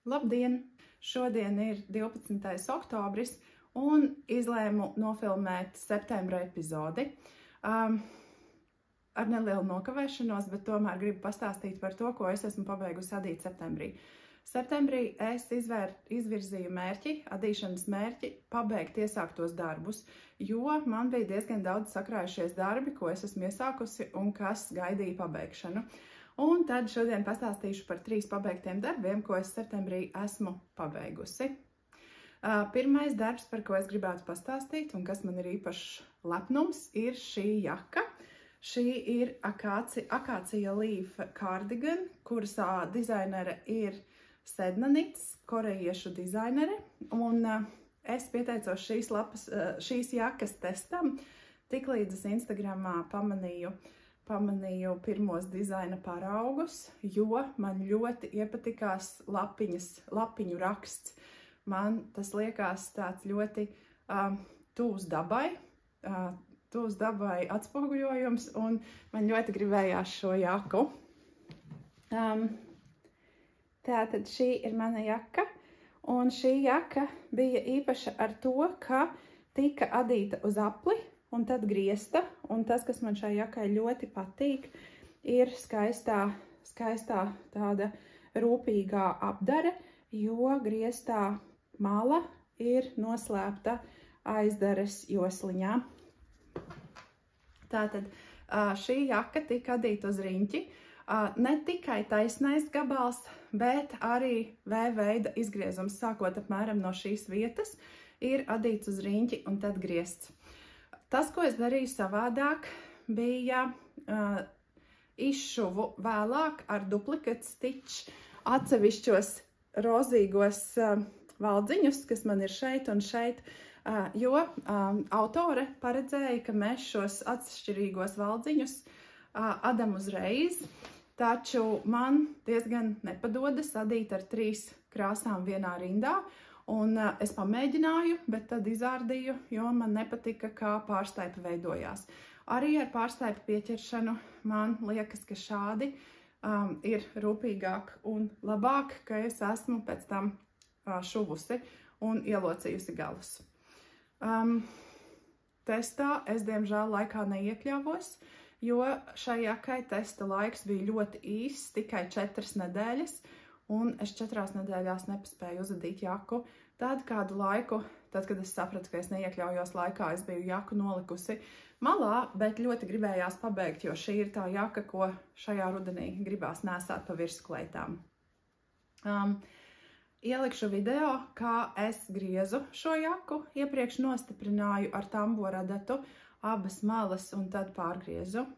Labdien! Šodien ir 12. oktobris un izlēmu nofilmēt septembra epizodi. Ar nelielu nokavēšanos, bet tomēr gribu pastāstīt par to, ko es esmu pabeigusi adīt septembrī. Septembrī es izvirzīju mērķi, adīšanas mērķi, pabeigt iesāktos darbus, jo man bija diezgan daudz sakrājušies darbi, ko es esmu iesākusi un kas gaidīja pabeigšanu. Un tad šodien pastāstīšu par 3 pabeigtiem darbiem, ko es septembrī esmu pabeigusi. Pirmais darbs, par ko es gribētu pastāstīt un kas man ir īpašs lepnums, ir šī jaka. Šī ir Akācija Leaf cardigan, kuras dizainere ir Sednanits, korejiešu dizainere. Un es pieteicos šīs jakas testam, tiklīdz es Instagramā pamanīju pirmos dizaina paraugus, jo man ļoti iepatikās lapiņu raksts. Man tas liekas tāds ļoti tuvs dabai atspoguļojums, un man ļoti gribējās šo jaku. Tātad šī ir mana jaka, un šī jaka bija īpaša ar to, ka tika adīta uz apli, un tad griezta, un tas, kas man šai jakai ļoti patīk, ir skaistā tāda rūpīgā apdare, jo grieztā mala ir noslēpta aizdares josliņā. Tātad šī jaka tika adīta uz riņķi, ne tikai taisnais gabals, bet arī V-veida izgriezums, sākot apmēram no šīs vietas, ir adīts uz riņķi un tad griezts. Tas, ko es darīju savādāk, bija izšuvu vēlāk ar duplicate stitch atsevišķos rozīgos valdziņus, kas man ir šeit un šeit, jo autore paredzēja, ka mēs šos atšķirīgos valdziņus adam uzreiz, taču man diezgan nepadodas adīt ar 3 krāsām vienā rindā. Un es pamēģināju, bet tad izārdīju, jo man nepatika, kā pārstaipa veidojās. Arī ar pārstaipa pieķeršanu man liekas, ka šādi ir rūpīgāk un labāk, ka es esmu pēc tam šuvusi un ielocījusi galus. Testā es, diemžēl, laikā neiekļāvos, jo šai jakai testa laiks bija ļoti īss, tikai 4 nedēļas. Un es 4 nedēļās nepaspēju uzadīt jaku. Tad kādu laiku, tad, kad es sapratu, ka es neiekļaujos laikā, es biju jaku nolikusi malā, bet ļoti gribējās pabeigt, jo šī ir tā jaka, ko šajā rudenī gribās nēsāt pa virskleitām. Ielikšu video, kā es griezu šo jaku. Iepriekš nostiprināju ar tamboradatu abas malas un tad pārgriezu.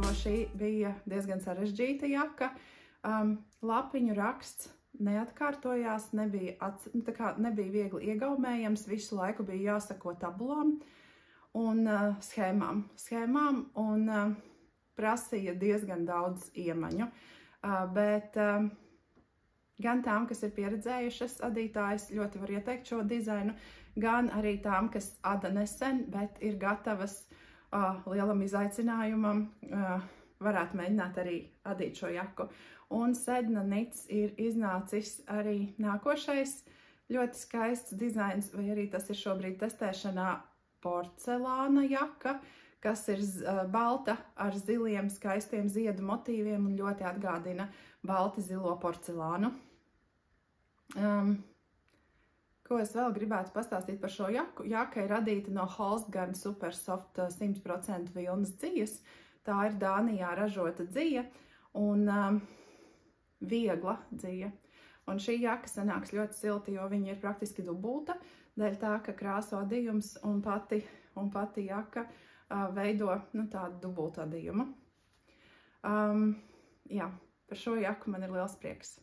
jo šī bija diezgan sarežģīta jaka. Lapiņu raksts neatkārtojās, nebija viegli iegaumējams, visu laiku bija jāsako tabulām un schēmām un prasīja diezgan daudz iemaņu. Bet gan tām, kas ir pieredzējušas adītājas, ļoti var ieteikt šo dizainu, gan arī tām, kas ada nesen, bet ir gatavas lielam izaicinājumam, varētu mēģināt arī adīt šo jaku. Un Sedna Knits ir iznācis arī nākošais ļoti skaists dizains, vai arī tas ir šobrīd testēšanā porcelāna jaka, kas ir balta ar ziliem skaistiem ziedu motīviem un ļoti atgādina balti zilo porcelānu. Ko es vēl gribētu pastāstīt par šo jaku? Jaka ir radīta no Holstgarn Super Soft 100% vilnas dzijas. Tā ir Dānijā ražota dzija un viegla dzija. Un šī jaka sanāks ļoti silta, jo viņa ir praktiski dubulta, dēļ tā, ka krāsu adījums un pati jaka veido tādu dubultu adījumu. Jā, par šo jaku man ir liels prieks.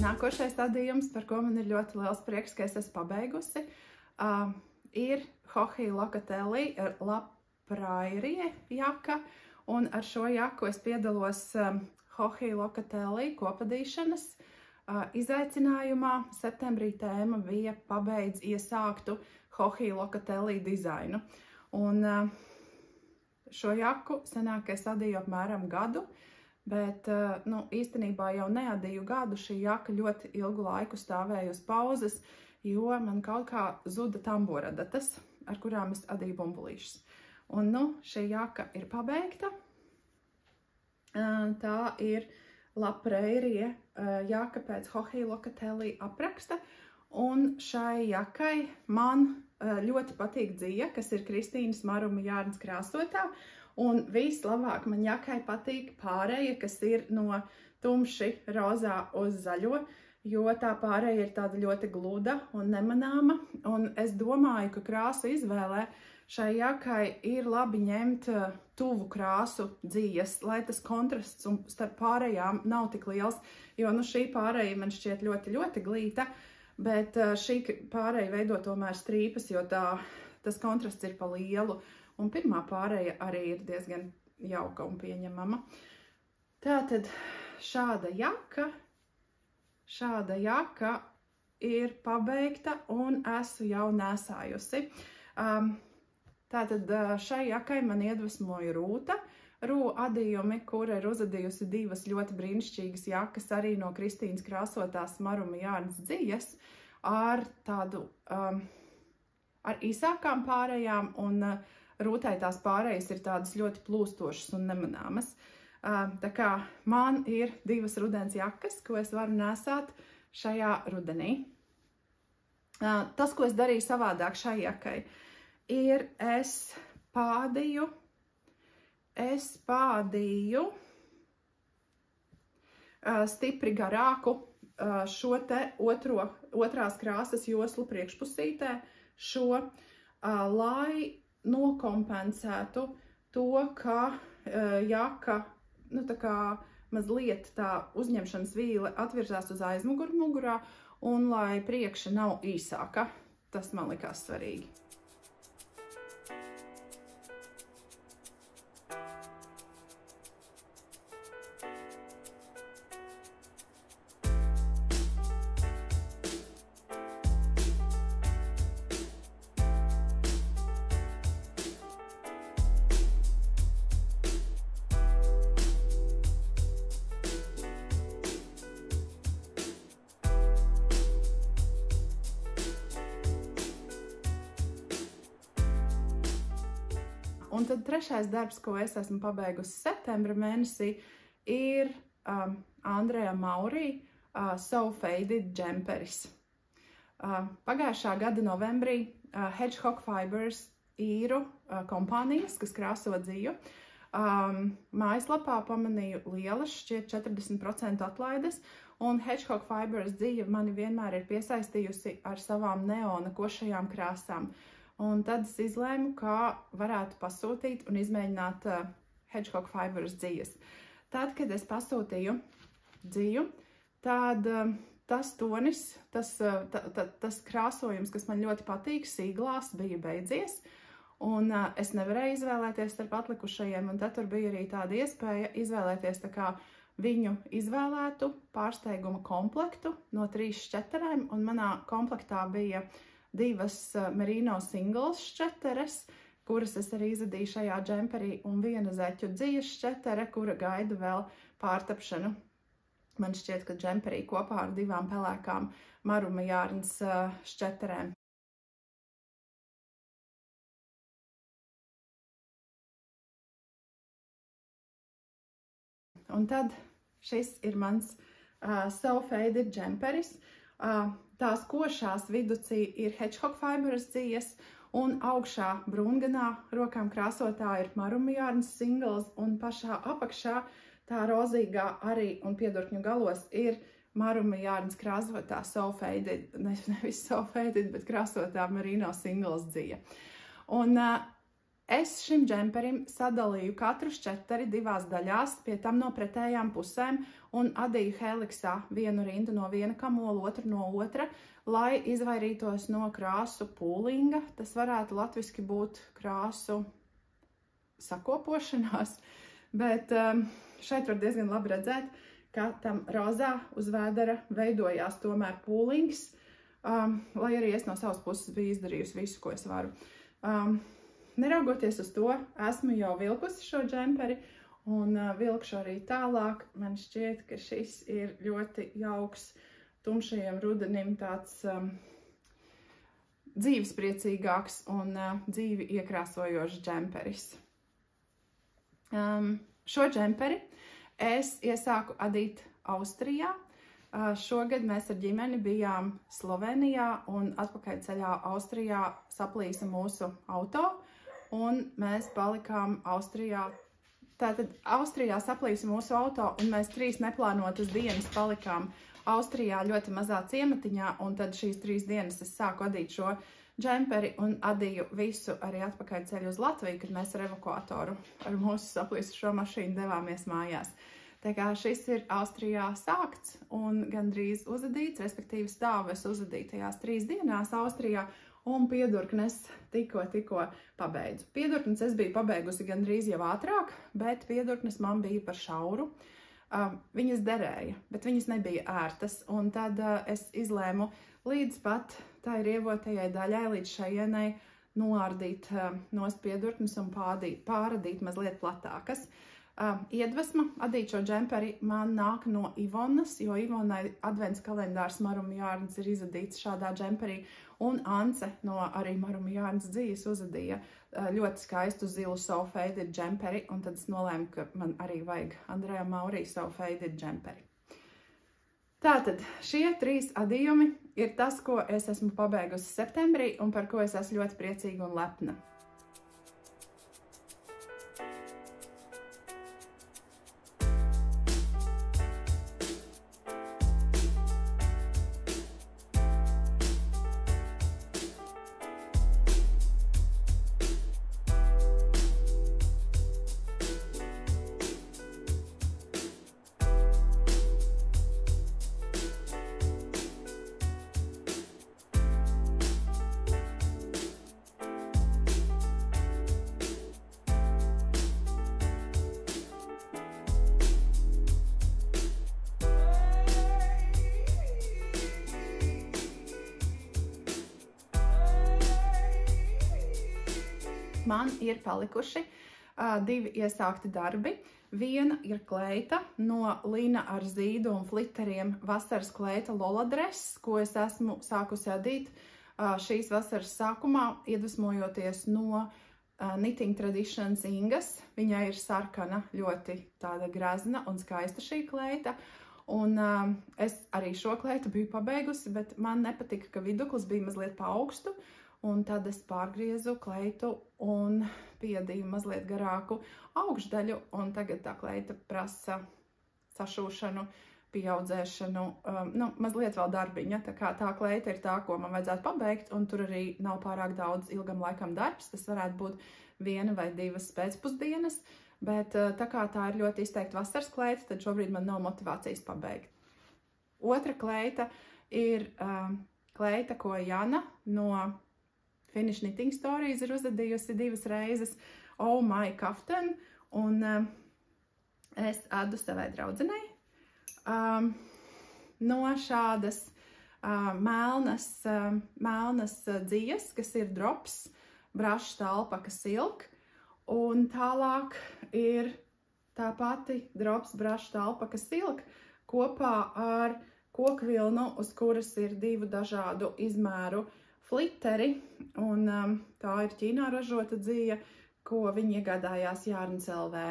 Nākošais adījums, par ko man ir ļoti liels prieks, ka es esmu pabeigusi, ir Jochi Locatelli La Prairie jaka, un ar šo jaku es piedalos Jochi Locatelli kopadīšanas izaicinājumā. Septembrī tēma bija pabeidz iesāktu Jochi Locatelli dizainu, un šo jaku sanāk, ka es adīju apmēram gadu, bet īstenībā jau neadīju gadu, šī jaka ļoti ilgu laiku stāvēja uz pauzes, jo man kaut kā zuda tamboradatas, ar kurām es adīju bumbulīšus. Un šī jaka ir pabeigta. Tā ir La Prairie jaka pēc Jochi Locatelli apraksta, un šai jakai man ļoti patīk dzija, kas ir Kristīnas Maruma Jārns krāsotā. Un vislabāk man jakai patīk pārēja, kas ir no tumši rozā uz zaļo, jo tā pārēja ir tāda ļoti gluda un nemanāma. Un es domāju, ka krāsu izvēlē šai jakai ir labi ņemt tuvu krāsu dzijas, lai tas kontrasts starp pārējām nav tik liels, jo šī pārēja man šķiet ļoti, ļoti glīta, bet šī pārēja veido tomēr strīpas, jo tas kontrasts ir pa lielu. Un pirmā pārēja arī ir diezgan jauka un pieņemama. Tātad šāda jaka ir pabeigta un esmu jau nesājusi. Tātad šai jakai man iedvesmoja Rūta. Adījumi, kura ir uzadījusi divas ļoti brīnišķīgas jakas arī no Kristīnas krāsotās Maruma Jārns dzijas ar tādu, ar īsākām pārējām, un Rūtai tās pārējas ir tādas ļoti plūstošas un nemanāmas. Tā kā man ir divas rudens jakas, ko es varu nesāt šajā rudenī. Tas, ko es darīju savādāk šai jakai, ir es pādīju stipri garāku šo te otrās krāsas joslu priekšpusītē, lai nokompensētu to, ka jaka, tā kā mazliet tā uzņemšanas vīle atvirzās uz aizmuguru mugurā, un lai priekša nav īsāka. Tas man likās svarīgi. Un tad trešais darbs, ko es esmu pabeigusi septembra mēnesī, ir Andreja Maurī So Faded džemperis. Pagājušā gada novembrī Hedgehog Fibers īru kompānijas, kas krāso dziju, mājaslapā pamanīju lielas, šķiet 40% atlaides, un Hedgehog Fibers dzija mani vienmēr ir piesaistījusi ar savām neona košajām krāsām. Un tad es izlēmu, kā varētu pasūtīt un izmēģināt Hedgehog Fibers dzijas. Tad, kad es pasūtīju dziju, tad tas tonis, tas krāsojums, kas man ļoti patīk, sīglās, bija beidzies. Un es nevarēju izvēlēties starp atlikušajiem, un tad tur bija arī tāda iespēja izvēlēties tā kā viņu izvēlētu pārsteiguma komplektu no 3 šķeterēm, un manā komplektā bija 2 merino singles šķeteres, kuras es arī izadīju šajā džemperī, un 1 zeķu dzijas šķetere, kura gaida vēl pārtapšanu. Man šķiet, ka džemperī kopā ar 2 pelēkām maruma jārnas šķeterēm. Un tad šis ir mans So Faded džemperis. Tās košās viducī ir Hedgehog Fibers dzijas, un augšā brūnganā rokām krāsotā ir maruma jārnas singles, un pašā apakšā tā rozīgā arī un piedurkņu galos ir maruma jārnas krāsotā So Faded, nevis So Faded, bet krāsotā merino singles dzija. Un es šim džemperim sadalīju katru šķeteri 2 daļās, pie tam no pretējām pusēm, un adīju heliksā 1 rindu no viena kamola, otru no otra, lai izvairītos no krāsu pūlinga. Tas varētu latviski būt krāsu sakopošanās, bet šeit var diezgan labi redzēt, ka tam rozā uz vēdera veidojās tomēr pūlings, lai arī es no savas puses biju izdarījusi visu, ko es varu. Neraugoties uz to, esmu jau vilkusi šo džemperi un vilkšu arī tālāk. Man šķiet, ka šis ir ļoti jauks tumšajam rudenim, tāds dzīvespriecīgāks un dzīvi iekrāsojošs džemperis. Šo džemperi es iesāku adīt Austrijā. Šogad mēs ar ģimeni bijām Slovenijā un atpakaļceļā Austrijā saplīsa mūsu auto, un mēs palikām Austrijā. Tātad Austrijā saplīsa mūsu auto, un mēs 3 neplānotas dienas palikām Austrijā ļoti mazā ciematiņā, un tad šīs 3 dienas es sāku adīt šo džemperi un adīju visu arī atpakaļceļu uz Latviju, kad mēs ar evakuatoru ar mūsu saplīsušo mašīnu devāmies mājās. Tā kā šis ir Austrijā sākts un gandrīz uzadīts, respektīvi stāvu es uzadīju tajās 3 dienās Austrijā, un piedurknes tikko pabeidzu. Piedurknes es biju pabeigusi gandrīz jau ātrāk, bet piedurknes man bija par šauru. Viņas derēja, bet viņas nebija ērtas, un tad es izlēmu līdz pat tai rievotajai daļai, līdz šajienai, noārdīt nost piedurknes un pāradīt mazliet platākas. Iedvesma adīt šo džemperi man nāk no Ivonas, jo Ivonai advents kalendārs maruma jārnas ir izadīts šādā džemperī, un Ance no arī maruma jārnas dzijas uzadīja ļoti skaistu zilu So Faded džemperi, un tad es nolēmu, ka man arī vajag Andreja Maurī So Faded džemperi. Tātad šie 3 adījumi ir tas, ko es esmu pabeigusi septembrī un par ko es esmu ļoti priecīga un lepna. Man ir palikuši 2 iesākti darbi. Viena ir kleita no lina ar zīdu un fliteriem vasaras kleita Lola dress, ko es esmu sākusi adīt šīs vasaras sākumā, iedvesmojoties no Knitting Traditions Ingas. Viņai ir sarkana, ļoti tāda grazna un skaista šī kleita. Un es arī šo kleitu biju pabeigusi, bet man nepatika, ka viduklis bija mazliet pa augstu. Un tad es pārgriezu kleitu un piedīju mazliet garāku augšdaļu. Un tagad tā kleita prasa sašūšanu, pieaudzēšanu, mazliet vēl darbiņa. Tā kā tā kleita ir tā, ko man vajadzētu pabeigt, un tur arī nav pārāk daudz ilgam laikam darbs. Tas varētu būt 1 vai 2 pēcpusdienas. Bet tā kā tā ir ļoti izteikti vasaras kleita, tad šobrīd man nav motivācijas pabeigt. Otra kleita ir kleita, ko Jana no Finish Knitting Stories ir uzadījusi 2 reizes. Oh my kaftan! Un es adu savai draudzenei. No šādas melnas dzijas, kas ir drops, brush alpaka silk. Un tālāk ir tā pati drops brush alpaka silk kopā ar kokvilnu, uz kuras ir 2 dažādu izmēru flitteri. Un tā ir Ķīnā ražota dzija, ko viņi iegādājās Jārns LV.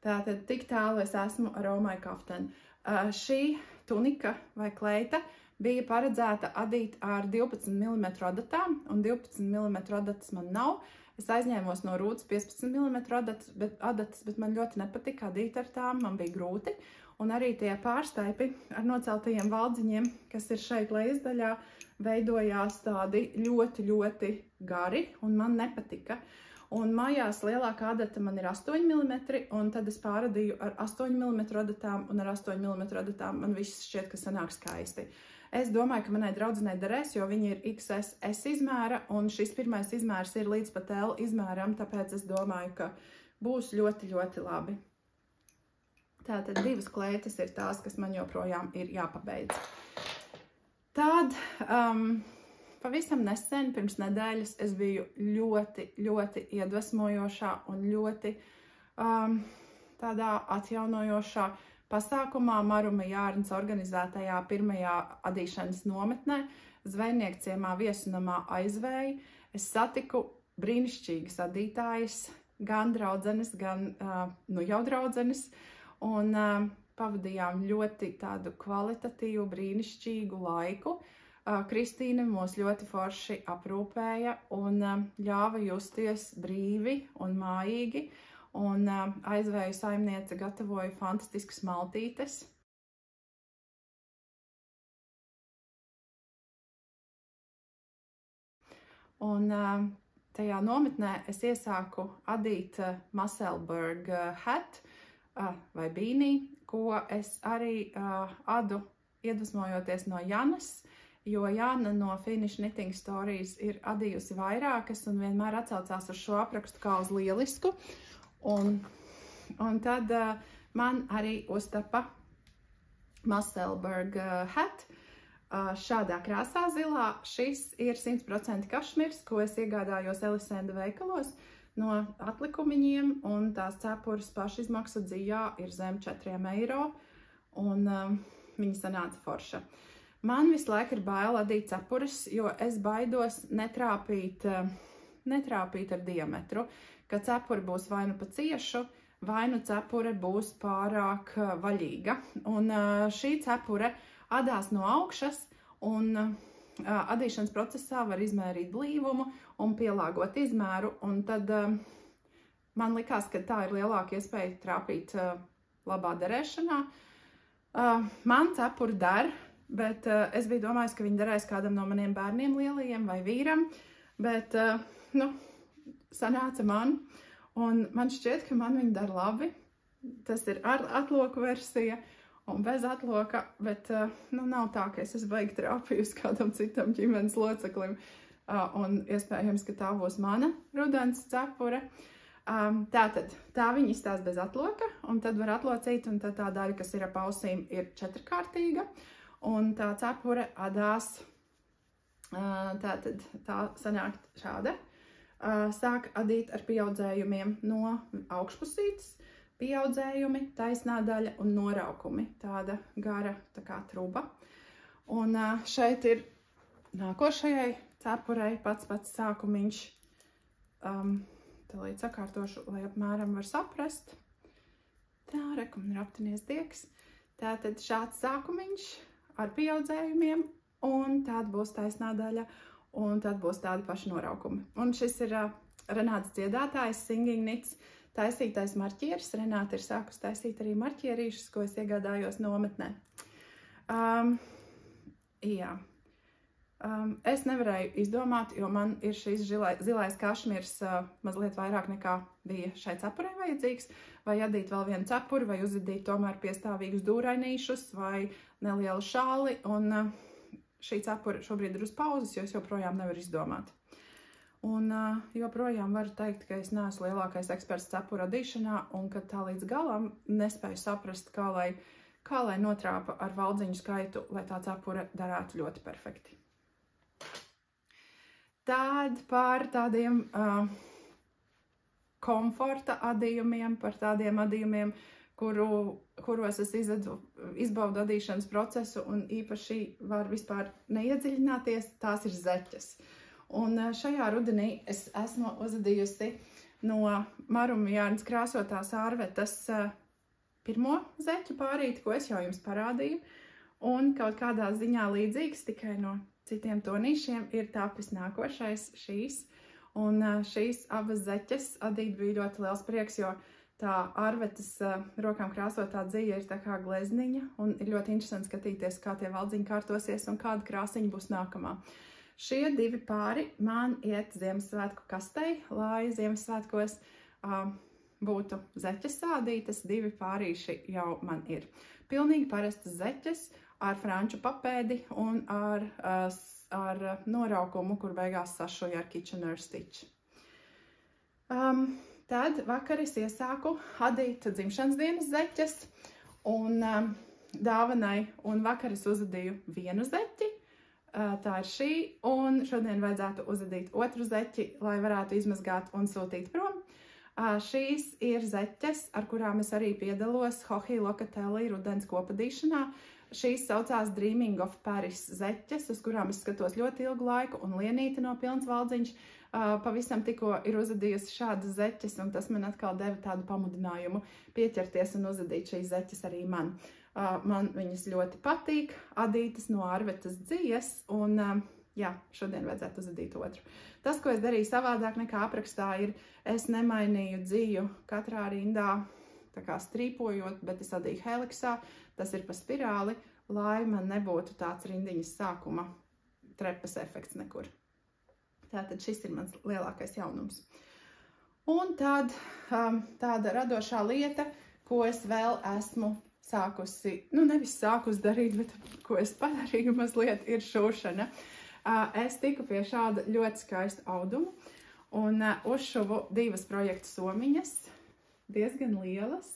Tātad tik tālu es esmu ar Oh my kaftan. Šī tunika vai kleita bija paredzēta adīt ar 12 mm adatām, un 12 mm adatas man nav. Es aizņēmos no Rūtas 15 mm adatas, bet man ļoti nepatika adīt ar tām, man bija grūti. Un arī tie pārstaipi ar noceltajiem valdziņiem, kas ir šeit lejas daļā, veidojās tādi ļoti, ļoti gari, un man nepatika. Un mājās lielākā adata man ir 8 mm, un tad es pāradīju ar 8 mm adatām, un ar 8 mm adatām man viss šķiet, ka sanāk skaisti. Es domāju, ka manai draudzenei derēs, jo viņa ir XS izmēra, un šis pirmais izmērs ir līdz pat L izmēram, tāpēc es domāju, ka būs ļoti, ļoti labi. Tātad 2 kleitas ir tās, kas man joprojām ir jāpabeidz. Tad pavisam nesen, pirms nedēļas, es biju ļoti, ļoti iedvesmojošā un ļoti tādā atjaunojošā pasākumā Maruma Jārns organizētajā pirmajā adīšanas nometnē Zvejniekciemā Viesunamā Aizvēji. Es satiku brīnišķīgas adītājas, gan draudzenes, gan jau draudzenes, un pavadījām ļoti tādu kvalitatīvu, brīnišķīgu laiku. Kristīne mūs ļoti forši aprūpēja un ļāva justies brīvi un mājīgi. Un Aizvēju saimniece gatavoja fantastiskas maltītes. Un tajā nometnē es iesāku adīt Musselburgh hat vai beanie, ko es arī adu iedvesmojoties no Janas, jo Jana no Finish Knitting Stories ir adījusi vairākas un vienmēr atsaucās uz šo aprakstu kā uz lielisku. Un tad man arī uztapa Musselburgh hat šādā krāsā zilā. Šis ir 100% kašmirs, ko es iegādājos Elisenda veikalos no atlikumiņiem, un tās cepures pašizmaksa dzijā ir zem 4 eiro, un viņa sanāca forša. Man visu laiku ir bail adīt cepures, jo es baidos netrāpīt ar diametru, ka cepure būs vai nu pa ciešu, vai nu cepure būs pārāk vaļīga. Un šī cepure adās no augšas, un adīšanas procesā var izmērīt blīvumu un pielāgot izmēru, un tad man likās, ka tā ir lielāka iespēja trāpīt labā derēšanā. Man cepure der, bet es biju domājis, ka viņi derēs kādam no maniem bērniem lielajiem vai vīram, bet, sanāca man, un man šķiet, ka man viņi dara labi. Tas ir ar atloku versija un bez atloka, bet nav tā, ka es esmu baigi trāpījusi kādam citam ģimenes loceklim, un iespējams, ka tā būs mana rudens cepure. Tātad, tā viņa izstāsta bez atloka, un tad var atlocīt, un tad tā daļa, kas ir ap ausīm, ir 4-kārtīga, un tā cepure adās, tātad tā sanāk šāda. Sāk adīt ar pieaudzējumiem no augšpusītes, pieaudzējumi, taisnā daļa un noraukumi, tāda gara tā kā truba. Un šeit ir nākošajai cepurei pats sākumiņš. Tālīt sakārtošu, lai apmēram var saprast. Tā, reku man ir aptinies diegs. Tātad šāds sākumiņš ar pieaudzējumiem, un tāda būs taisnā daļa, un tad būs tādi paši noraukumi. Un šis ir Renātas dziedātājs, Singing Knits, taisītais marķieris. Renāta ir sākus taisīt arī marķierīšus, ko es iegādājos nometnē. Es nevarēju izdomāt, jo man ir šis zilais kašmirs mazliet vairāk nekā bija šai cepurei vajadzīgs, vai adīt vēl vienu cepuri, vai uzadīt tomēr piestāvīgus dūrainīšus, vai nelielu šāli, un šī cepura šobrīd ir uz pauzes, jo es joprojām nevaru izdomāt. Un joprojām varu teikt, ka es neesmu lielākais eksperts cepura adīšanā, un ka tā līdz galam nespēju saprast, kā lai notrāpa ar valdziņu skaitu, lai tā cepura darētu ļoti perfekti. Tad par tādiem komforta adījumiem, par tādiem adījumiem, kuros es izbaudu adīšanas procesu un īpaši var vispār neiedziļināties, tās ir zeķes. Un šajā rudenī es esmu uzadījusi no Maruma Jārnas krāsotās ārvetas pirmo zeķu pārīti, ko es jau jums parādīju, un kaut kādā ziņā līdzīgs, tikai no citiem tonīšiem ir tapis nākošais šīs. Un šīs abas zeķes adīt bija ļoti liels prieks, jo tā ārvetas rokām krāsotā dzija ir tā kā glezniņa, un ir ļoti interesanti skatīties, kā tie valdziņi kārtosies un kāda krāsiņa būs nākamā. Šie divi pāri man iet Ziemassvētku kastei, lai Ziemassvētkos būtu zeķes sādītas, divi pārīši jau man ir. Pilnīgi parastas zeķes ar franču papēdi un ar noraukumu, kur beigās sašoja ar Kitchener Stitch. Tad vakar es iesāku adīt dzimšanas dienas zeķes un dāvanai, un vakar es uzadīju vienu zeķi, tā ir šī, un šodien vajadzētu uzadīt otru zeķi, lai varētu izmazgāt un sūtīt prom. Šīs ir zeķes, ar kurām es arī piedalos Hohi Locatelli rudens kopadīšanā. Šīs saucās Dreaming of Paris zeķes, uz kurām es skatos ļoti ilgu laiku, un Lienīte no Pilns valdziņš pavisam tikko ir uzadījusi šādas zeķes, un tas man atkal deva tādu pamudinājumu pieķerties un uzadīt šīs zeķes arī man. Man viņas ļoti patīk, adītas no ārvetas dzijas, un jā, šodien vajadzētu uzadīt otru. Tas, ko es darīju savādāk nekā aprakstā, ir, es nemainīju dziju katrā rindā, tā kā strīpojot, bet es adīju heliksā, tas ir pa spirāli, lai man nebūtu tāds rindiņas sākuma trepas efekts nekur. Tātad šis ir mans lielākais jaunums. Un tad tāda radošā lieta, ko es vēl esmu sākusi, nevis sākusi darīt, bet ko es padarīju mazliet, ir šūšana. Es tiku pie šāda ļoti skaista auduma un uzšuvu divas projektu somiņas, diezgan lielas,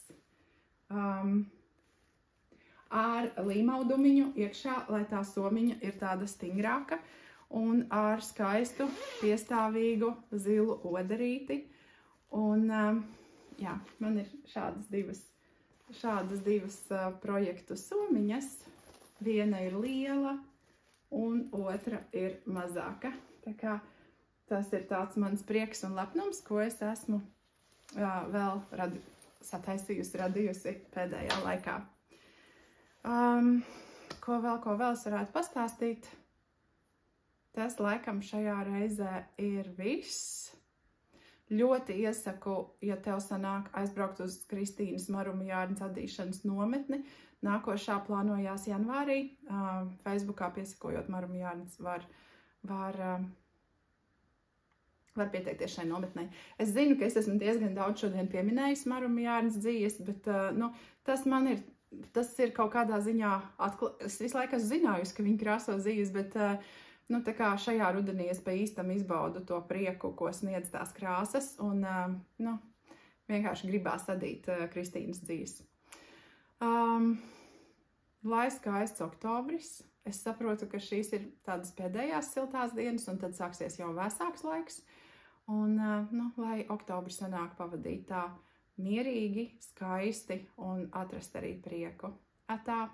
ar līmaudumiņu iekšā, lai tā somiņa ir tāda stingrāka, un ar skaistu, piestāvīgu zilu odarīti. Un, jā, man ir šādas divas projektu somiņas. Viena ir liela, un otra ir mazāka. Tā kā tas ir tāds mans prieks un lepnums, ko es esmu vēl radījusi pēdējā laikā. Ko vēl es varētu pastāstīt? Tas laikam šajā reizē ir viss. Ļoti iesaku, ja tev sanāk aizbraukt uz Kristīnas Maruma Jārnas adīšanas nometni. Nākošā plānojās janvārī. Facebookā piesakojot Maruma Jārnas var pieteikties šai nometnei. Es zinu, ka es esmu diezgan daudz šodien pieminējis Maruma Jārnas dzīves, bet tas ir kaut kādā ziņā es visu laiku esmu zinājusi, ka viņi krāso dzīves, bet tā kā šajā rudenī es pa īstam izbaudu to prieku, ko sniedz tās krāsas, un vienkārši gribās adīt Kristīnas dzīves. Lai skaists oktobris, es saprotu, ka šīs ir tādas pēdējās siltās dienas, un tad sāksies jau vēsāks laiks, un lai oktobris sanāk pavadīt tā mierīgi, skaisti un atrast arī prieku. Atā!